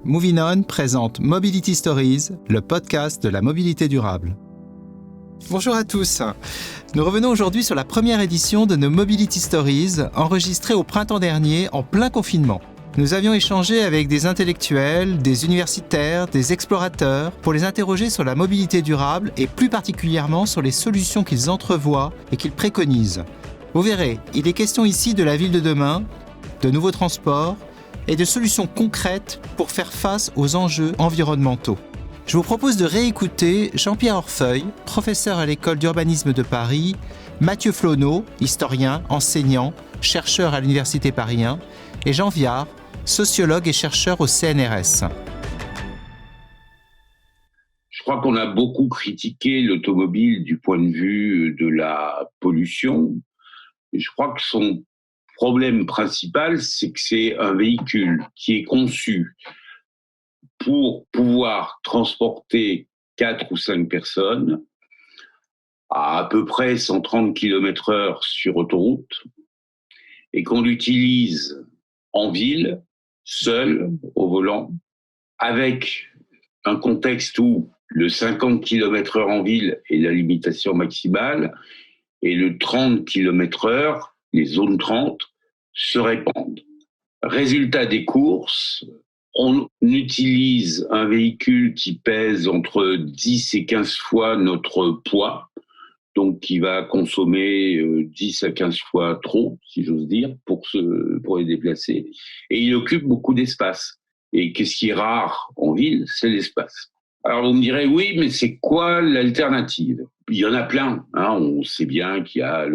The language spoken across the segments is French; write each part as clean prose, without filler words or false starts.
Moving On présente Mobility Stories, le podcast de la mobilité durable. Bonjour à tous. Nous revenons aujourd'hui sur la première édition de nos Mobility Stories, enregistrée au printemps dernier en plein confinement. Nous avions échangé avec des intellectuels, des universitaires, des explorateurs pour les interroger sur la mobilité durable et plus particulièrement sur les solutions qu'ils entrevoient et qu'ils préconisent. Vous verrez, il est question ici de la ville de demain, de nouveaux transports et de solutions concrètes pour faire face aux enjeux environnementaux. Je vous propose de réécouter Jean-Pierre Orfeuille, professeur à l'école d'urbanisme de Paris, Mathieu Flonneau, historien, enseignant, chercheur à l'université Paris 1, et Jean Viard, sociologue et chercheur au CNRS. Je crois qu'on a beaucoup critiqué l'automobile du point de vue de la pollution. Et je crois que son problème principal, c'est que c'est un véhicule qui est conçu pour pouvoir transporter 4 ou 5 personnes à peu près 130 km/h sur autoroute et qu'on l'utilise en ville, seul, au volant, avec un contexte où le 50 km/h en ville est la limitation maximale et le 30 km/h, les zones 30, se répandent. Résultat des courses, on utilise un véhicule qui pèse entre 10 et 15 fois notre poids, donc qui va consommer 10 à 15 fois trop, si j'ose dire, pour les déplacer. Et il occupe beaucoup d'espace. Et qu'est-ce qui est rare en ville, c'est l'espace. Alors vous me direz, oui, mais c'est quoi l'alternative ? Il y en a plein. On sait bien qu'il y a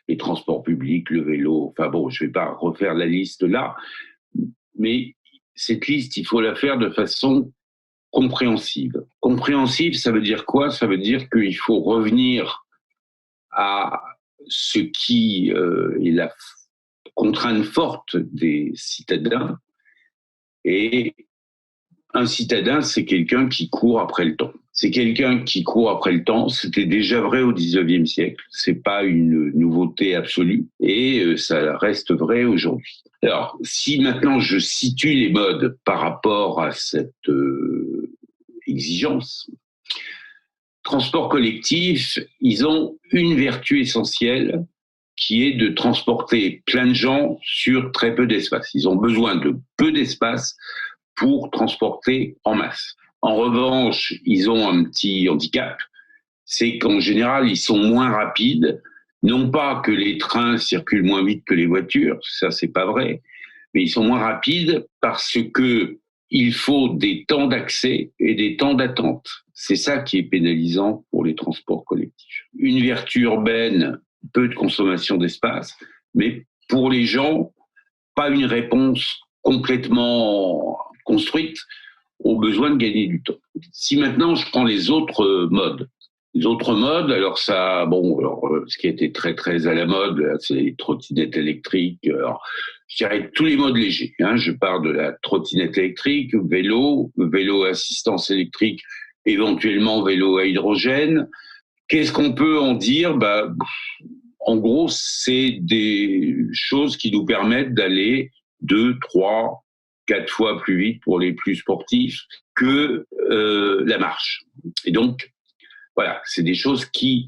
les transports publics, le vélo. Enfin bon, je ne vais pas refaire la liste là. Mais cette liste, il faut la faire de façon compréhensive. Compréhensive, ça veut dire quoi ? Ça veut dire qu'il faut revenir à ce qui est la contrainte forte des citadins. Et un citadin, c'est quelqu'un qui court après le temps. C'est quelqu'un qui court après le temps. C'était déjà vrai au XIXe siècle. C'est pas une nouveauté absolue. Et ça reste vrai aujourd'hui. Alors, si maintenant je situe les modes par rapport à cette exigence, transport collectif, ils ont une vertu essentielle qui est de transporter plein de gens sur très peu d'espace. Ils ont besoin de peu d'espace pour transporter en masse. En revanche, ils ont un petit handicap, c'est qu'en général, ils sont moins rapides. Non pas que les trains circulent moins vite que les voitures, ça c'est pas vrai, mais ils sont moins rapides parce que il faut des temps d'accès et des temps d'attente. C'est ça qui est pénalisant pour les transports collectifs. Une vertu urbaine, peu de consommation d'espace, mais pour les gens, pas une réponse complètement construite aux besoins de gagner du temps. Si maintenant je prends les autres modes, alors ce qui a été très très à la mode, là, c'est les trottinettes électriques. Alors, je dirais tous les modes légers. Je pars de la trottinette électrique, vélo assistance électrique, éventuellement vélo à hydrogène. Qu'est-ce qu'on peut en dire ? En gros, c'est des choses qui nous permettent d'aller 2, 3, 4 fois plus vite pour les plus sportifs que la marche. Et donc, voilà, c'est des choses qui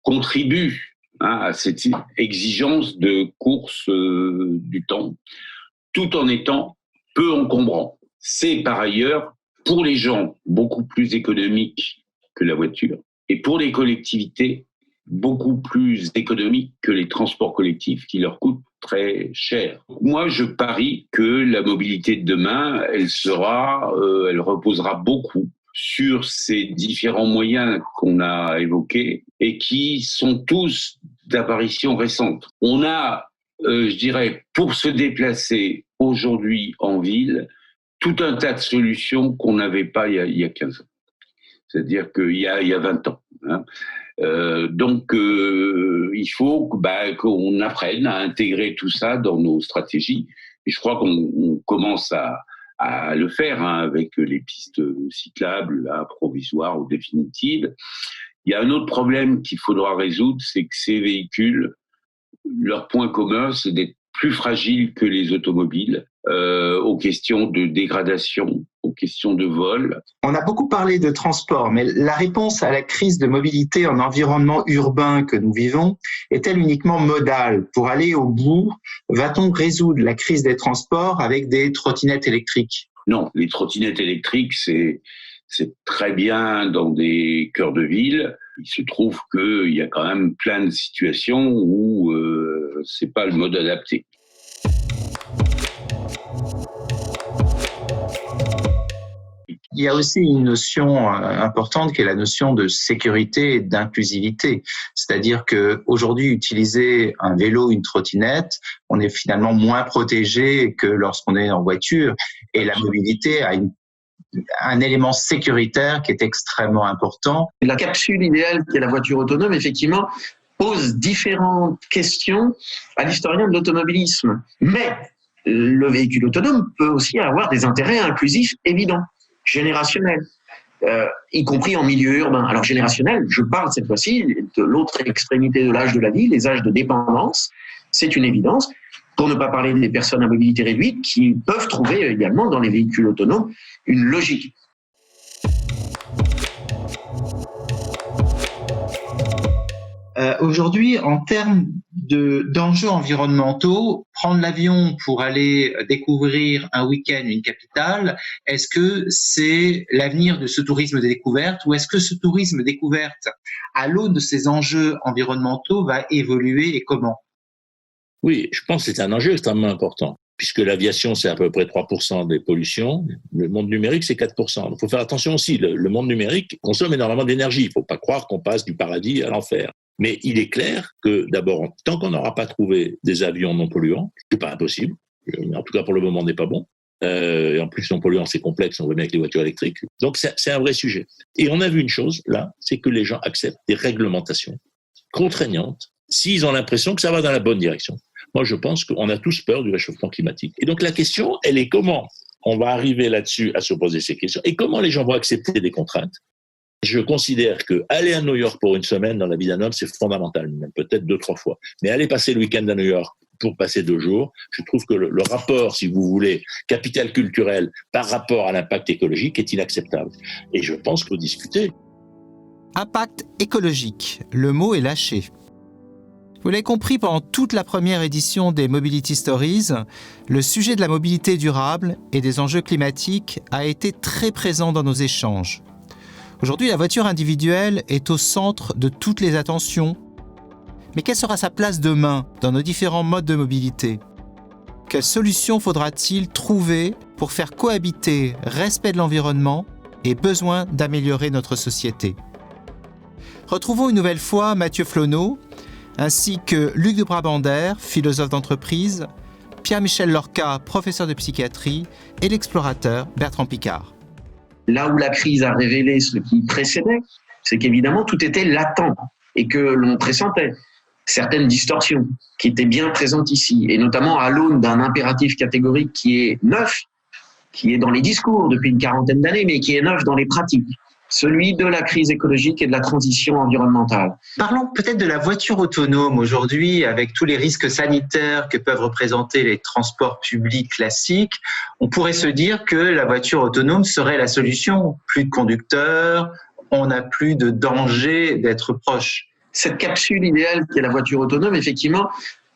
contribuent à cette exigence de course du temps, tout en étant peu encombrant. C'est par ailleurs, pour les gens, beaucoup plus économique que la voiture, et pour les collectivités, beaucoup plus économique que les transports collectifs qui leur coûtent très cher. Moi, je parie que la mobilité de demain, elle reposera beaucoup sur ces différents moyens qu'on a évoqués et qui sont tous d'apparition récente. On a, je dirais, pour se déplacer aujourd'hui en ville, tout un tas de solutions qu'on n'avait pas il y a 15 ans. C'est-à-dire qu'il y a 20 ans. Donc, il faut qu'on apprenne à intégrer tout ça dans nos stratégies. Et je crois qu'on commence à le faire avec les pistes cyclables, là, provisoires ou définitives. Il y a un autre problème qu'il faudra résoudre, c'est que ces véhicules, leur point commun, c'est d'être plus fragiles que les automobiles, aux questions de dégradation, aux questions de vol. On a beaucoup parlé de transport, mais la réponse à la crise de mobilité en environnement urbain que nous vivons est-elle uniquement modale? Pour aller au bout, va-t-on résoudre la crise des transports avec des trottinettes électriques? Non, les trottinettes électriques, c'est très bien dans des cœurs de ville. Il se trouve qu'il y a quand même plein de situations où c'est pas le mode adapté. Il y a aussi une notion importante qui est la notion de sécurité et d'inclusivité. C'est-à-dire qu'aujourd'hui, utiliser un vélo, une trottinette, on est finalement moins protégé que lorsqu'on est en voiture. Et la mobilité a un élément sécuritaire qui est extrêmement important. La capsule idéale qui est la voiture autonome, effectivement, pose différentes questions à l'historien de l'automobilisme. Mais le véhicule autonome peut aussi avoir des intérêts inclusifs évidents, générationnels, y compris en milieu urbain. Alors générationnel, je parle cette fois-ci de l'autre extrémité de l'âge de la vie, les âges de dépendance, c'est une évidence. Pour ne pas parler des personnes à mobilité réduite qui peuvent trouver également dans les véhicules autonomes une logique. Aujourd'hui, en termes d'enjeux environnementaux, prendre l'avion pour aller découvrir un week-end une capitale, est-ce que c'est l'avenir de ce tourisme de découverte ou est-ce que ce tourisme découverte, à l'aune de ces enjeux environnementaux, va évoluer et comment? Oui, je pense que c'est un enjeu extrêmement important, puisque l'aviation, c'est à peu près 3% des pollutions. Le monde numérique, c'est 4%. Il faut faire attention aussi, le monde numérique consomme énormément d'énergie. Il ne faut pas croire qu'on passe du paradis à l'enfer. Mais il est clair que, d'abord, tant qu'on n'aura pas trouvé des avions non polluants, ce n'est pas impossible, mais en tout cas pour le moment, on n'est pas bon. Et en plus, non polluant, c'est complexe, on voit bien avec les voitures électriques. Donc, c'est un vrai sujet. Et on a vu une chose, là, c'est que les gens acceptent des réglementations contraignantes s'ils ont l'impression que ça va dans la bonne direction. Moi, je pense qu'on a tous peur du réchauffement climatique. Et donc, la question, elle est comment on va arriver là-dessus à se poser ces questions et comment les gens vont accepter des contraintes. Je considère que aller à New York pour une semaine dans la vie d'un homme, c'est fondamental, même peut-être 2-3 fois. Mais aller passer le week-end à New York pour passer 2 jours, je trouve que le rapport, si vous voulez, capital culturel par rapport à l'impact écologique est inacceptable. Et je pense qu'il faut discuter. Impact écologique, le mot est lâché. Vous l'avez compris, pendant toute la première édition des Mobility Stories, le sujet de la mobilité durable et des enjeux climatiques a été très présent dans nos échanges. Aujourd'hui, la voiture individuelle est au centre de toutes les attentions. Mais quelle sera sa place demain dans nos différents modes de mobilité ? Quelles solutions faudra-t-il trouver pour faire cohabiter respect de l'environnement et besoin d'améliorer notre société ? Retrouvons une nouvelle fois Mathieu Flonneau, ainsi que Luc de Brabander, philosophe d'entreprise, Pierre-Michel Lorca, professeur de psychiatrie, et l'explorateur Bertrand Piccard. Là où la crise a révélé ce qui précédait, c'est qu'évidemment tout était latent et que l'on pressentait certaines distorsions qui étaient bien présentes ici, et notamment à l'aune d'un impératif catégorique qui est neuf, qui est dans les discours depuis une quarantaine d'années, mais qui est neuf dans les pratiques. Celui de la crise écologique et de la transition environnementale. Parlons peut-être de la voiture autonome aujourd'hui, avec tous les risques sanitaires que peuvent représenter les transports publics classiques. On pourrait se dire que la voiture autonome serait la solution. Plus de conducteurs, on n'a plus de danger d'être proche. Cette capsule idéale qui est la voiture autonome, effectivement,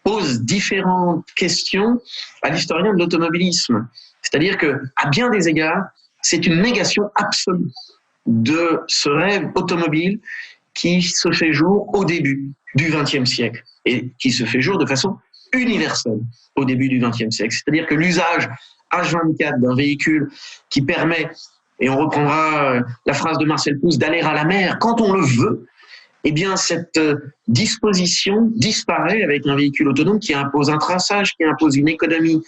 pose différentes questions à l'historien de l'automobilisme. C'est-à-dire qu'à bien des égards, c'est une négation absolue de ce rêve automobile qui se fait jour au début du XXe siècle et qui se fait jour de façon universelle au début du XXe siècle. C'est-à-dire que l'usage H24 d'un véhicule qui permet, et on reprendra la phrase de Marcel Proust, d'aller à la mer quand on le veut, eh bien cette disposition disparaît avec un véhicule autonome qui impose un traçage, qui impose une économie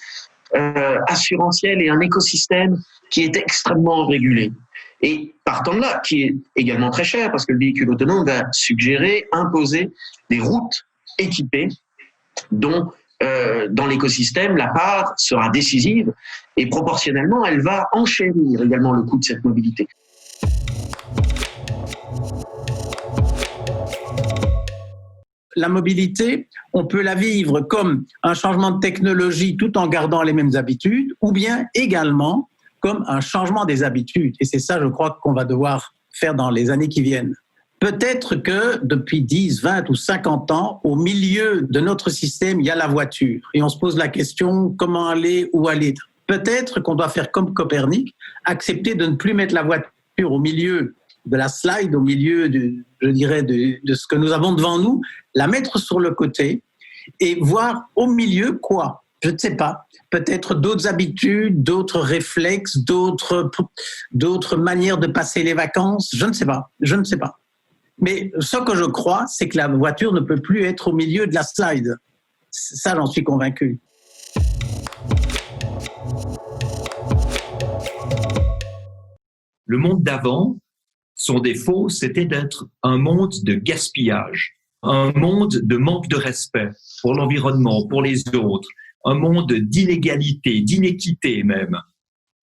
assurantielle et un écosystème qui est extrêmement régulé. Et partant de là, qui est également très cher, parce que le véhicule autonome va suggérer, imposer des routes équipées dont, dans l'écosystème, la part sera décisive et proportionnellement, elle va enchérir également le coût de cette mobilité. La mobilité, on peut la vivre comme un changement de technologie tout en gardant les mêmes habitudes, ou bien également comme un changement des habitudes. Et c'est ça, je crois, qu'on va devoir faire dans les années qui viennent. Peut-être que depuis 10, 20 ou 50 ans, au milieu de notre système, il y a la voiture. Et on se pose la question, comment aller, où aller ? Peut-être qu'on doit faire comme Copernic, accepter de ne plus mettre la voiture au milieu de la slide, au milieu de ce que nous avons devant nous, la mettre sur le côté et voir au milieu quoi ? Je ne sais pas. Peut-être d'autres habitudes, d'autres réflexes, d'autres manières de passer les vacances. Je ne sais pas. Mais ce que je crois, c'est que la voiture ne peut plus être au milieu de la slide. Ça, j'en suis convaincu. Le monde d'avant, son défaut, c'était d'être un monde de gaspillage, un monde de manque de respect pour l'environnement, pour les autres, un monde d'inégalité, d'inéquité même,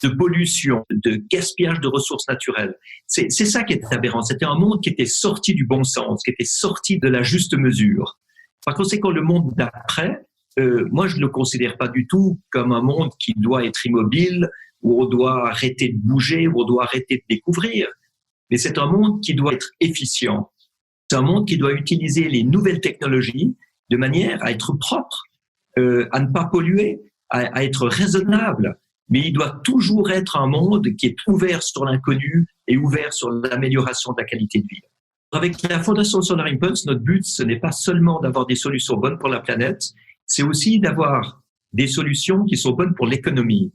de pollution, de gaspillage de ressources naturelles. C'est ça qui était aberrant. C'était un monde qui était sorti du bon sens, qui était sorti de la juste mesure. Par conséquent, le monde d'après, moi, je ne le considère pas du tout comme un monde qui doit être immobile, où on doit arrêter de bouger, où on doit arrêter de découvrir. Mais c'est un monde qui doit être efficient. C'est un monde qui doit utiliser les nouvelles technologies de manière à être propre, à ne pas polluer, à être raisonnable. Mais il doit toujours être un monde qui est ouvert sur l'inconnu et ouvert sur l'amélioration de la qualité de vie. Avec la Fondation Solar Impulse, notre but, ce n'est pas seulement d'avoir des solutions bonnes pour la planète, c'est aussi d'avoir des solutions qui sont bonnes pour l'économie.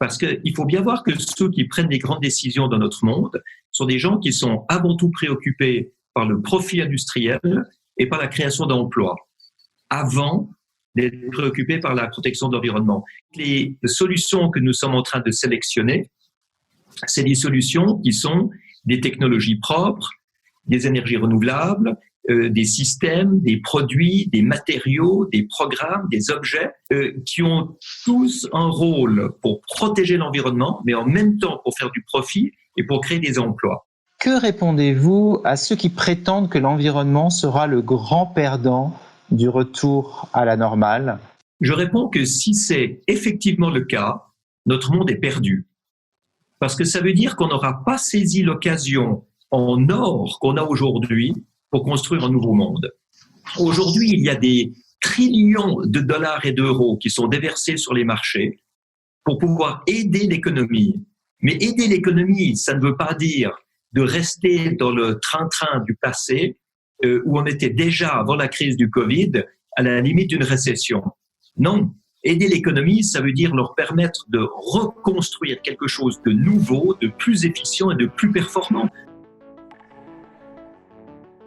Parce qu'il faut bien voir que ceux qui prennent les grandes décisions dans notre monde sont des gens qui sont avant tout préoccupés par le profit industriel et par la création d'emplois, avant d'être préoccupés par la protection de l'environnement. Les solutions que nous sommes en train de sélectionner, c'est des solutions qui sont des technologies propres, des énergies renouvelables, des systèmes, des produits, des matériaux, des programmes, des objets qui ont tous un rôle pour protéger l'environnement, mais en même temps pour faire du profit et pour créer des emplois. Que répondez-vous à ceux qui prétendent que l'environnement sera le grand perdant du retour à la normale ? Je réponds que si c'est effectivement le cas, notre monde est perdu. Parce que ça veut dire qu'on n'aura pas saisi l'occasion en or qu'on a aujourd'hui pour construire un nouveau monde. Aujourd'hui, il y a des trillions de dollars et d'euros qui sont déversés sur les marchés pour pouvoir aider l'économie. Mais aider l'économie, ça ne veut pas dire de rester dans le train-train du passé où on était déjà, avant la crise du Covid, à la limite d'une récession. Non, aider l'économie, ça veut dire leur permettre de reconstruire quelque chose de nouveau, de plus efficient et de plus performant.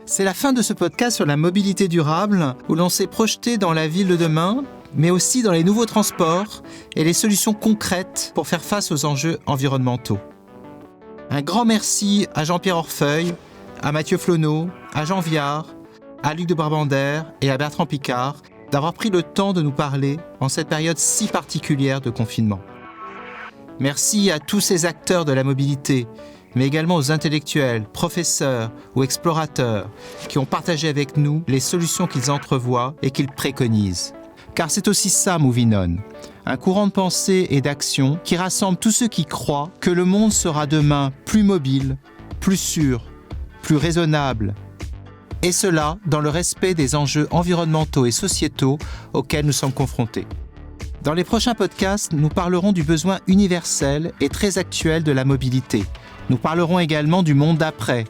C'est la fin de ce podcast sur la mobilité durable, où l'on s'est projeté dans la ville de demain, mais aussi dans les nouveaux transports et les solutions concrètes pour faire face aux enjeux environnementaux. Un grand merci à Jean-Pierre Orfeuille, à Mathieu Flonneau, à Jean Viard, à Luc de Brabander et à Bertrand Piccard d'avoir pris le temps de nous parler en cette période si particulière de confinement. Merci à tous ces acteurs de la mobilité, mais également aux intellectuels, professeurs ou explorateurs qui ont partagé avec nous les solutions qu'ils entrevoient et qu'ils préconisent. Car c'est aussi ça, Moving On, un courant de pensée et d'action qui rassemble tous ceux qui croient que le monde sera demain plus mobile, plus sûr, plus raisonnable, et cela dans le respect des enjeux environnementaux et sociétaux auxquels nous sommes confrontés. Dans les prochains podcasts, nous parlerons du besoin universel et très actuel de la mobilité. Nous parlerons également du monde d'après.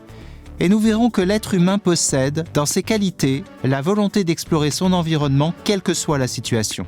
Et nous verrons que l'être humain possède, dans ses qualités, la volonté d'explorer son environnement, quelle que soit la situation.